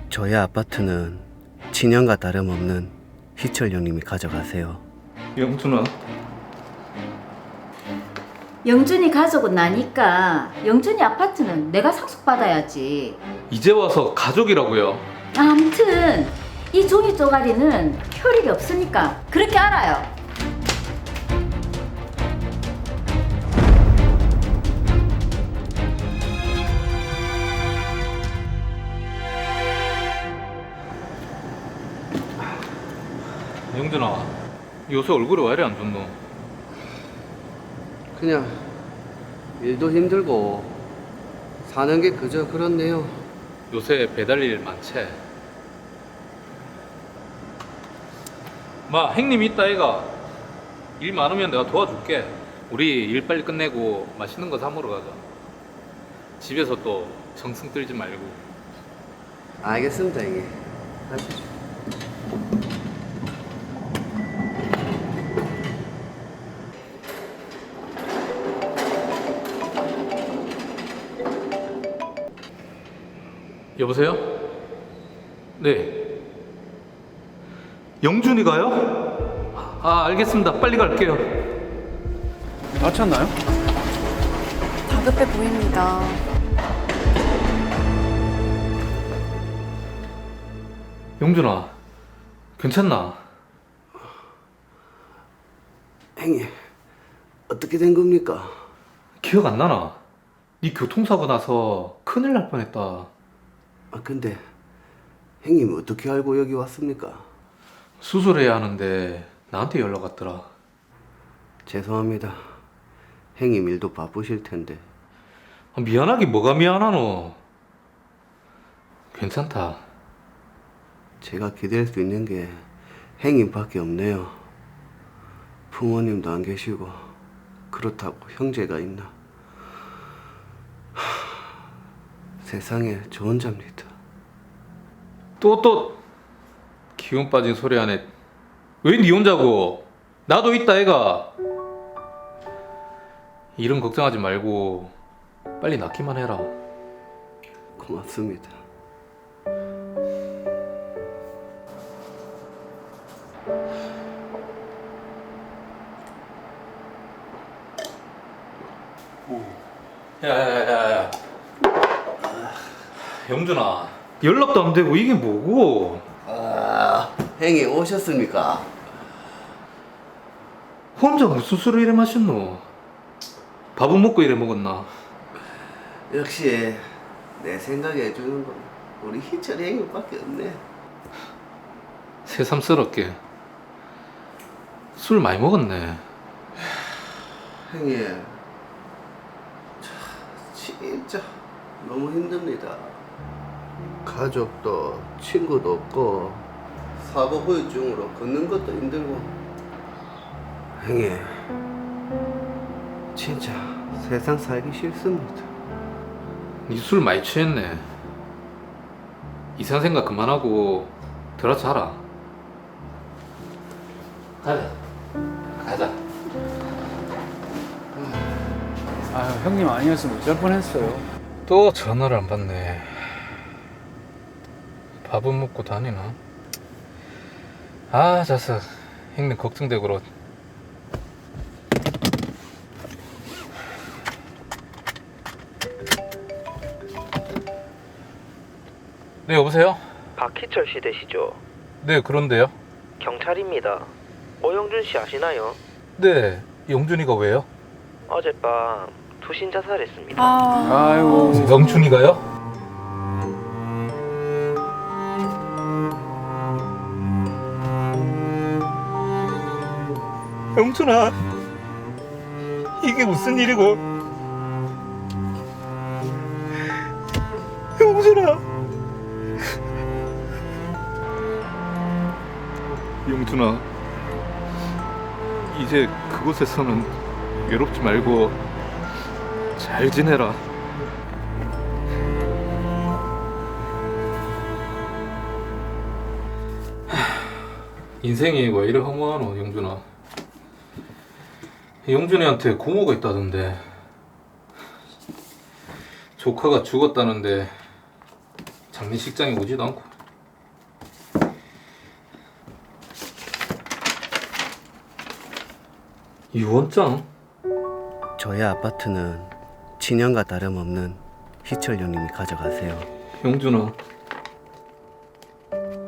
저희 아파트는 친형과 다름없는 희철 형님이 가져가세요. 영준아, 영준이 가족은 나니까 영준이 아파트는 내가 상속받아야지. 이제 와서 가족이라고요. 아무튼 이 종이 쪼가리는 효력이 없으니까 그렇게 알아요. 영준아, 요새 얼굴이 왜 이리 안 좋노? 그냥 일도 힘들고 사는 게 그저 그렇네요. 요새 배달일 많지? 마, 형님 있다 애가. 일 많으면 내가 도와줄게. 우리 일 빨리 끝내고 맛있는 거 사 먹으러 가자. 집에서 또 정승 들지 말고. 알겠습니다, 형님. 가시죠. 여보세요? 네. 영준이가요? 알겠습니다. 빨리 갈게요. 다쳤나요? 다급해 보입니다. 영준아, 괜찮나? 형님, 어떻게 된 겁니까? 기억 안 나나? 네 교통사고 나서 큰일 날 뻔했다. 근데 형님 어떻게 알고 여기 왔습니까? 수술해야 하는데 나한테 연락 왔더라. 죄송합니다. 형님 일도 바쁘실 텐데. 미안하긴 뭐가 미안하노? 괜찮다. 제가 기댈 수 있는 게 형님밖에 없네요. 부모님도 안 계시고 그렇다고 형제가 있나? 세상에 저 혼자입니다. 또 기운 빠진 소리 하네. 왜 니 혼자고? 나도 있다 애가. 일은 걱정하지 말고 빨리 낫기만 해라. 고맙습니다. 야야야야, 영준아, 연락도 안 되고 이게 뭐고? 형님 오셨습니까? 혼자 무슨 술을 이래 마셨노? 밥은 먹고 이래 먹었나? 역시 내 생각에 해주는 건 우리 희철이 형님밖에 없네. 새삼스럽게 술 많이 먹었네. 형님, 진짜 너무 힘듭니다. 가족도 친구도 없고 사고 후유증으로 걷는 것도 힘들고. 형님, 진짜 세상 살기 싫습니다. 니 술 많이 취했네. 이상 생각 그만하고 들어 자라. 가자. 아, 형님 아니었으면 어쩔 뻔했어요. 또 전화를 안 받네. 밥은 먹고 다니나? 자서 형님 걱정되고 그러. 네, 여보세요? 박희철 씨 되시죠? 네, 그런데요. 경찰입니다. 오영준 씨 아시나요? 네, 영준이가 왜요? 어젯밤 투신 자살했습니다. 아이고. 영준이가요? 영준아, 이게 무슨 일이고? 영준아. 영준아, 이제 그곳에서는 외롭지 말고 잘 지내라. 인생이 왜 이래 허무하노, 영준아? 영준이한테 고모가 있다던데. 조카가 죽었다는데 장례식장에 오지도 않고. 유언장? 저의 아파트는 친형과 다름없는 희철 형님이 가져가세요. 영준아,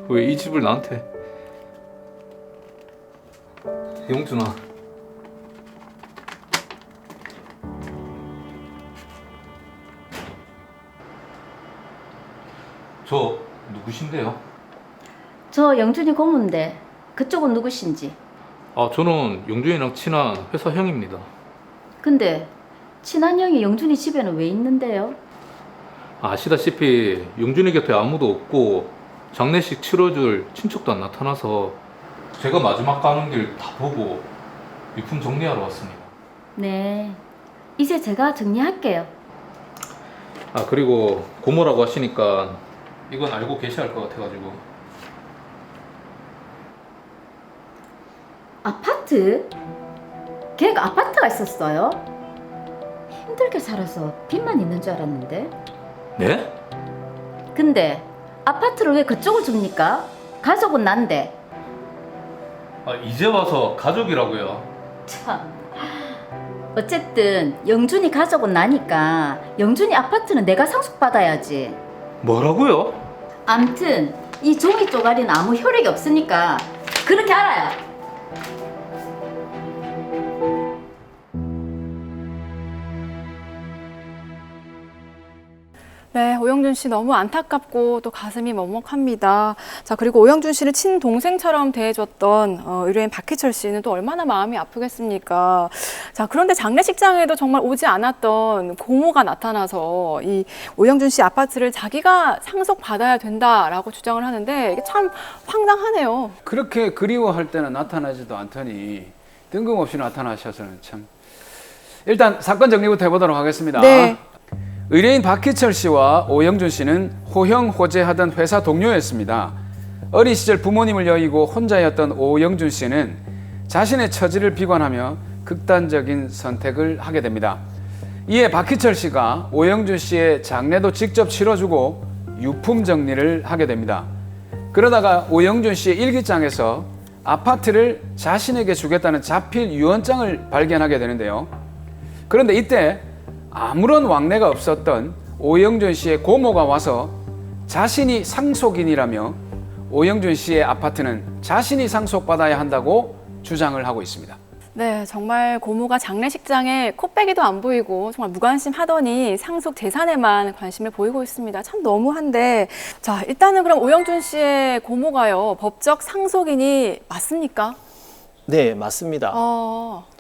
왜 이 집을 나한테? 영준아, 저 누구신데요? 저 영준이 고모인데 그쪽은 누구신지. 아, 저는 영준이랑 친한 회사 형입니다. 근데 친한 형이 영준이 집에는 왜 있는데요? 아시다시피 영준이 곁에 아무도 없고 장례식 치러줄 친척도 안 나타나서 제가 마지막 가는 길 다 보고 유품 정리하러 왔습니다. 네, 이제 제가 정리할게요. 아, 그리고 고모라고 하시니까 이건 알고 계셔야 할 것 같아가지고. 아파트? 걔가 아파트가 있었어요? 힘들게 살아서 빚만 있는 줄 알았는데. 네? 근데 아파트를 왜 그쪽을 줍니까? 가족은 난데. 아, 이제 와서 가족이라고요? 참. 어쨌든 영준이 가족은 나니까 영준이 아파트는 내가 상속받아야지. 뭐라고요? 암튼 이 종이 쪼가리는 아무 효력이 없으니까 그렇게 알아요. 네, 오영준 씨 너무 안타깝고 또 가슴이 먹먹합니다. 자, 그리고 오영준 씨를 친동생처럼 대해줬던 의뢰인 박희철 씨는 또 얼마나 마음이 아프겠습니까? 자, 그런데 장례식장에도 정말 오지 않았던 고모가 나타나서 이 오영준 씨 아파트를 자기가 상속받아야 된다라고 주장을 하는데 이게 참 황당하네요. 그렇게 그리워할 때는 나타나지도 않더니 뜬금없이 나타나셔서는 참. 일단 사건 정리부터 해보도록 하겠습니다. 네. 의뢰인 박희철 씨와 오영준 씨는 호형호재하던 회사 동료였습니다. 어린 시절 부모님을 여의고 혼자였던 오영준 씨는 자신의 처지를 비관하며 극단적인 선택을 하게 됩니다. 이에 박희철 씨가 오영준 씨의 장례도 직접 치러주고 유품 정리를 하게 됩니다. 그러다가 오영준 씨의 일기장에서 아파트를 자신에게 주겠다는 자필 유언장을 발견하게 되는데요. 그런데 이때 아무런 왕래가 없었던 오영준 씨의 고모가 와서 자신이 상속인이라며 오영준 씨의 아파트는 자신이 상속받아야 한다고 주장을 하고 있습니다. 네, 정말 고모가 장례식장에 코빼기도 안 보이고 정말 무관심하더니 상속 재산에만 관심을 보이고 있습니다. 참 너무한데, 자, 일단은 그럼 오영준 씨의 고모가요, 법적 상속인이 맞습니까? 네, 맞습니다.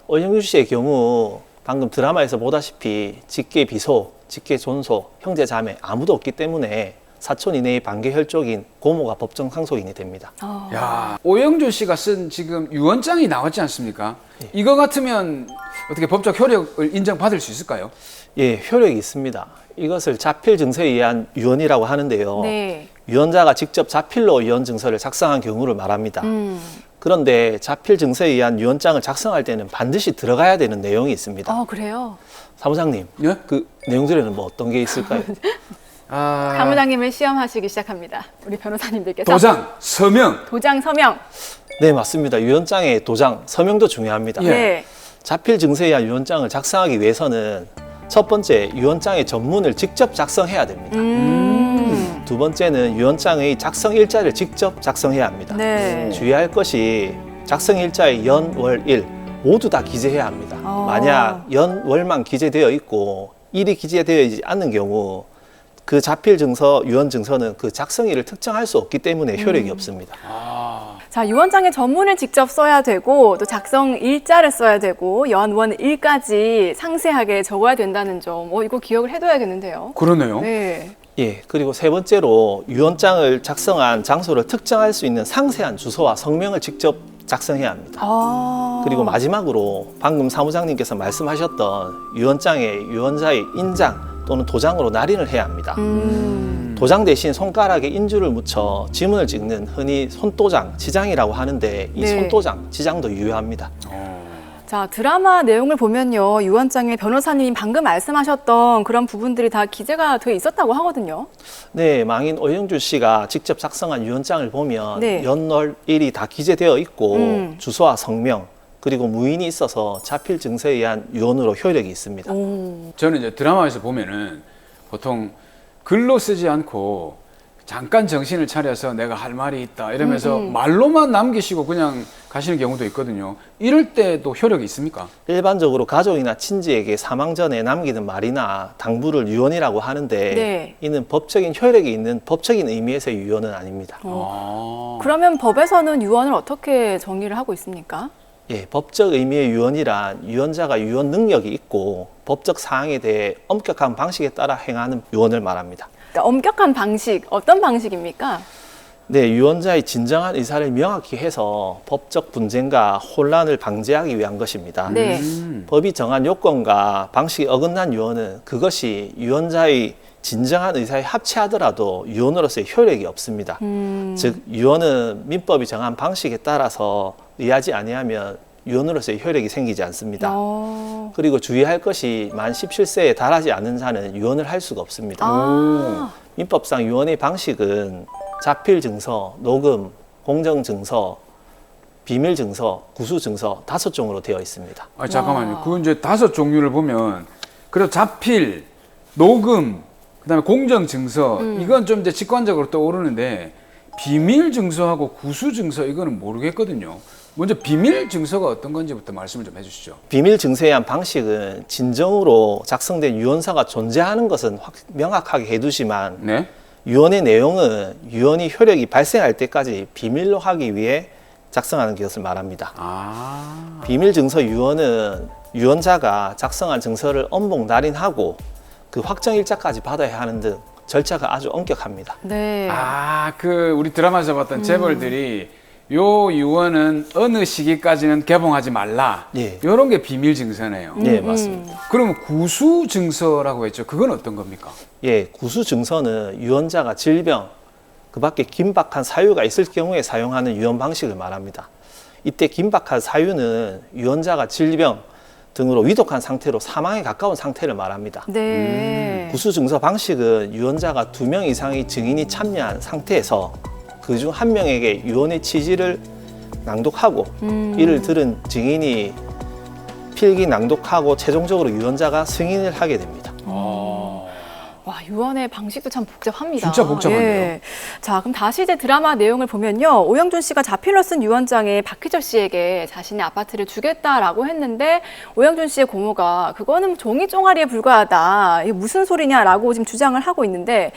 오영준 씨의 경우 방금 드라마에서 보다시피 직계 비소, 직계 존소, 형제 자매 아무도 없기 때문에 사촌 이내의 반계 혈족인 고모가 법정 상속인이 됩니다. 야, 오영준 씨가 쓴 지금 유언장이 나왔지 않습니까? 네. 이거 같으면 어떻게 법적 효력을 인정받을 수 있을까요? 예, 효력이 있습니다. 이것을 자필 증서에 의한 유언이라고 하는데요. 네. 유언자가 직접 자필로 유언 증서를 작성한 경우를 말합니다. 그런데 자필 증서에 의한 유언장을 작성할 때는 반드시 들어가야 되는 내용이 있습니다. 그래요? 사무장님, 예? 그 내용들에는 뭐 어떤 게 있을까요? 사무장님을 시험하시기 시작합니다. 우리 변호사님들께서. 도장, 서명. 도장, 서명. 네, 맞습니다. 유언장의 도장, 서명도 중요합니다. 예. 네. 자필 증서에 의한 유언장을 작성하기 위해서는 첫 번째, 유언장의 전문을 직접 작성해야 됩니다. 두 번째는 유언장의 작성 일자를 직접 작성해야 합니다. 네. 주의할 것이 작성 일자의 연, 월, 일 모두 다 기재해야 합니다. 만약 연, 월만 기재되어 있고 일이 기재되어 있지 않는 경우 그 자필 증서, 유언 증서는 그 작성일을 특정할 수 없기 때문에 효력이 없습니다. 자, 유언장의 전문을 직접 써야 되고 또 작성 일자를 써야 되고 연, 원, 일까지 상세하게 적어야 된다는 점. 이거 기억을 해둬야겠는데요. 그러네요. 네. 예, 그리고 세 번째로 유언장을 작성한 장소를 특정할 수 있는 상세한 주소와 성명을 직접 작성해야 합니다. 그리고 마지막으로 방금 사무장님께서 말씀하셨던 유언장에 유언자의 인장 또는 도장으로 날인을 해야 합니다. 도장 대신 손가락에 인주를 묻혀 지문을 찍는 흔히 손도장, 지장이라고 하는데 이 네. 손도장, 지장도 유효합니다. 자, 드라마 내용을 보면요, 유언장에 변호사님이 방금 말씀하셨던 그런 부분들이 다 기재가 돼 있었다고 하거든요. 네, 망인 오영준 씨가 직접 작성한 유언장을 보면 네. 연, 월, 일이 다 기재되어 있고 주소와 성명 그리고 무인이 있어서 자필 증서에 의한 유언으로 효력이 있습니다. 저는 이제 드라마에서 보면은 보통 글로 쓰지 않고 잠깐 정신을 차려서 내가 할 말이 있다 이러면서 말로만 남기시고 그냥 가시는 경우도 있거든요. 이럴 때도 효력이 있습니까? 일반적으로 가족이나 친지에게 사망 전에 남기는 말이나 당부를 유언이라고 하는데 네. 이는 법적인 효력이 있는 법적인 의미에서의 유언은 아닙니다. 그러면 법에서는 유언을 어떻게 정의를 하고 있습니까? 예, 법적 의미의 유언이란 유언자가 유언 능력이 있고 법적 사항에 대해 엄격한 방식에 따라 행하는 유언을 말합니다. 그러니까 엄격한 방식, 어떤 방식입니까? 네, 유언자의 진정한 의사를 명확히 해서 법적 분쟁과 혼란을 방지하기 위한 것입니다. 네. 법이 정한 요건과 방식이 어긋난 유언은 그것이 유언자의 진정한 의사에 합치하더라도 유언으로서의 효력이 없습니다. 즉 유언은 민법이 정한 방식에 따라서 의하지 아니하면 유언으로서의 효력이 생기지 않습니다. 그리고 주의할 것이 만 17세에 달하지 않은 자는 유언을 할 수가 없습니다. 민법상 유언의 방식은 자필 증서, 녹음, 공정 증서, 비밀 증서, 구수 증서 5종으로 되어 있습니다. 아, 잠깐만요. 그 이제 5종류를 보면 그래도 자필, 녹음, 그다음에 공정 증서 이건 좀 이제 직관적으로 떠오르는데 비밀 증서하고 구수 증서 이거는 모르겠거든요. 먼저 비밀 증서가 어떤 건지부터 말씀을 좀 해주시죠. 비밀 증서에 의한 방식은 진정으로 작성된 유언서가 존재하는 것은 명확하게 해두지만 네. 유언의 내용은 유언이 효력이 발생할 때까지 비밀로 하기 위해 작성하는 것을 말합니다. 비밀 증서 유언은 유언자가 작성한 증서를 엄복 날인하고 그 확정 일자까지 받아야 하는 등 절차가 아주 엄격합니다. 네. 그 우리 드라마에서 봤던 재벌들이 요 유언은 어느 시기까지는 개봉하지 말라. 예. 이런 게 비밀 증서네요. 네, 맞습니다. 그러면 구수 증서라고 했죠. 그건 어떤 겁니까? 예, 구수 증서는 유언자가 질병, 그 밖에 긴박한 사유가 있을 경우에 사용하는 유언 방식을 말합니다. 이때 긴박한 사유는 유언자가 질병 등으로 위독한 상태로 사망에 가까운 상태를 말합니다. 네. 구수 증서 방식은 유언자가 2명 이상의 증인이 참여한 상태에서 그중 한 명에게 유언의 취지를 낭독하고 이를 들은 증인이 필기 낭독하고 최종적으로 유언자가 승인을 하게 됩니다. 와, 유언의 방식도 참 복잡합니다. 진짜 복잡한데요. 예. 자, 그럼 다시 이제 드라마 내용을 보면요. 오영준 씨가 자필로 쓴 유언장에 박희철 씨에게 자신의 아파트를 주겠다라고 했는데 오영준 씨의 고모가 그거는 종이 쪼가리에 불과하다. 이게 무슨 소리냐라고 지금 주장을 하고 있는데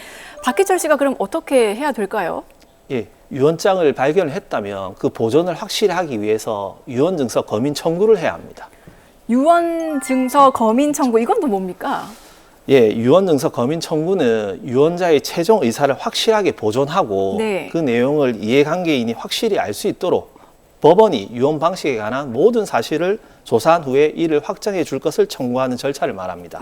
박희철 씨가 그럼 어떻게 해야 될까요? 예, 유언장을 발견을 했다면 그 보존을 확실히 하기 위해서 유언증서 검인 청구를 해야 합니다. 유언 증서 검인 청구 이건 또 뭡니까? 예, 유언증서 검인 청구는 유언자의 최종 의사를 확실하게 보존하고 네. 그 내용을 이해관계인이 확실히 알 수 있도록 법원이 유언 방식에 관한 모든 사실을 조사한 후에 이를 확정해 줄 것을 청구하는 절차를 말합니다.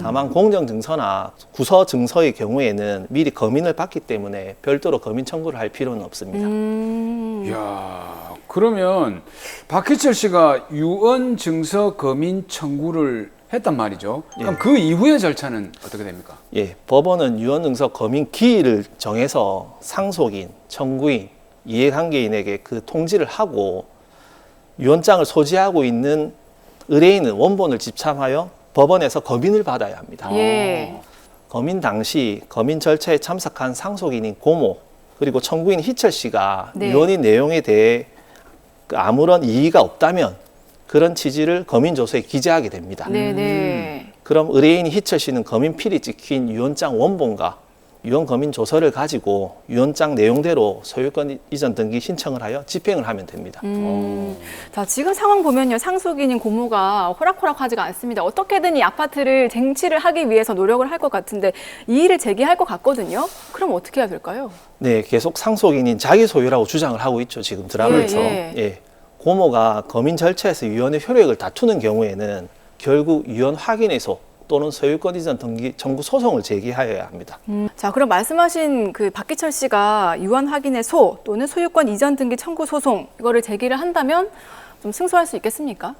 다만 공정증서나 구서증서의 경우에는 미리 검인을 받기 때문에 별도로 검인 청구를 할 필요는 없습니다. 이야, 그러면 박희철 씨가 유언 증서 검인 청구를 했단 말이죠. 그럼 그 이후의 절차는 어떻게 됩니까? 예, 법원은 유언증서 검인 기일을 정해서 상속인, 청구인, 이해관계인에게 그 통지를 하고 유언장을 소지하고 있는 의뢰인은 원본을 집참하여 법원에서 검인을 받아야 합니다. 예. 검인 당시 검인 절차에 참석한 상속인인 고모 그리고 청구인 희철 씨가 네. 유언의 내용에 대해 아무런 이의가 없다면 그런 취지를 검인 조서에 기재하게 됩니다. 네네. 그럼 의뢰인 희철 씨는 검인 필이 찍힌 유언장 원본과 유언 검인 조서를 가지고 유언장 내용대로 소유권 이전 등기 신청을 하여 집행을 하면 됩니다. 자, 지금 상황 보면요. 상속인인 고모가 호락호락하지가 않습니다. 어떻게든 이 아파트를 쟁취를 하기 위해서 노력을 할 것 같은데 이의를 제기할 것 같거든요. 그럼 어떻게 해야 될까요? 네, 계속 상속인인 자기 소유라고 주장을 하고 있죠. 지금 드라마에서. 예. 고모가 검인 절차에서 유언의 효력을 다투는 경우에는 결국 유언 확인에서 또는 소유권 이전 등기 청구 소송을 제기하여야 합니다. 자, 그럼 말씀하신 그 박기철 씨가 유언 확인의 소 또는 소유권 이전 등기 청구 소송 이거를 제기를 한다면 좀 승소할 수 있겠습니까?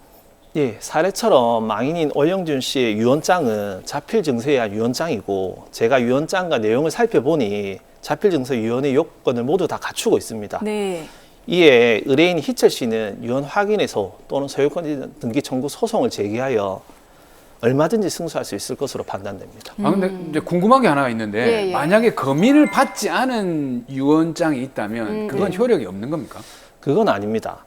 예, 사례처럼 망인인 오영준 씨의 유언장은 자필 증서에 의한 유언장이고 제가 유언장과 내용을 살펴보니 자필 증서 유언의 요건을 모두 다 갖추고 있습니다. 네. 이에 의뢰인 희철 씨는 유언 확인에서 또는 소유권 등기 청구 소송을 제기하여 얼마든지 승소할 수 있을 것으로 판단됩니다. 아 근데 이제 궁금한 게 하나가 있는데 예, 예. 만약에 검인을 받지 않은 유언장이 있다면 그건 네. 효력이 없는 겁니까? 그건 아닙니다.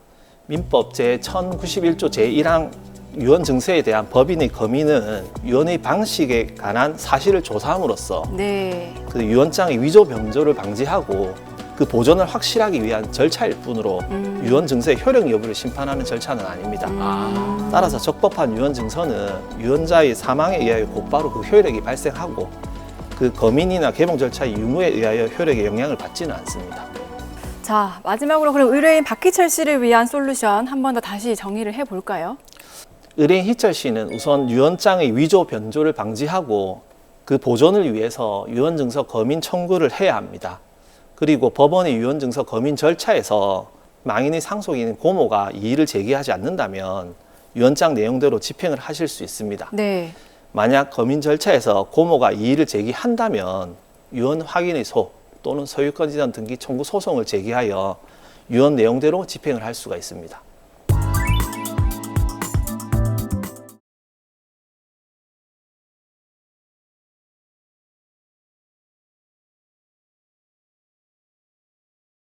민법 제1091조 제1항 유언 증서에 대한 법인의 검인은 유언의 방식에 관한 사실을 조사함으로써 네. 그 유언장의 위조 변조를 방지하고 그 보존을 확실하기 위한 절차일 뿐으로 유언 증서의 효력 여부를 심판하는 절차는 아닙니다. 따라서 적법한 유언 증서는 유언자의 사망에 의하여 곧바로 그 효력이 발생하고 그 검인이나 개봉 절차의 유무에 의하여 효력에 영향을 받지는 않습니다. 자, 마지막으로 그럼 의뢰인 박희철 씨를 위한 솔루션 한 번 더 다시 정리를 해볼까요? 의뢰인 희철 씨는 우선 유언장의 위조 변조를 방지하고 그 보존을 위해서 유언 증서 검인 청구를 해야 합니다. 그리고 법원의 유언 증서 검인 절차에서 망인의 상속인 고모가 이의를 제기하지 않는다면 유언장 내용대로 집행을 하실 수 있습니다. 네. 만약 검인 절차에서 고모가 이의를 제기한다면 유언 확인의 소 또는 소유권 이전 등기 청구 소송을 제기하여 유언 내용대로 집행을 할 수가 있습니다.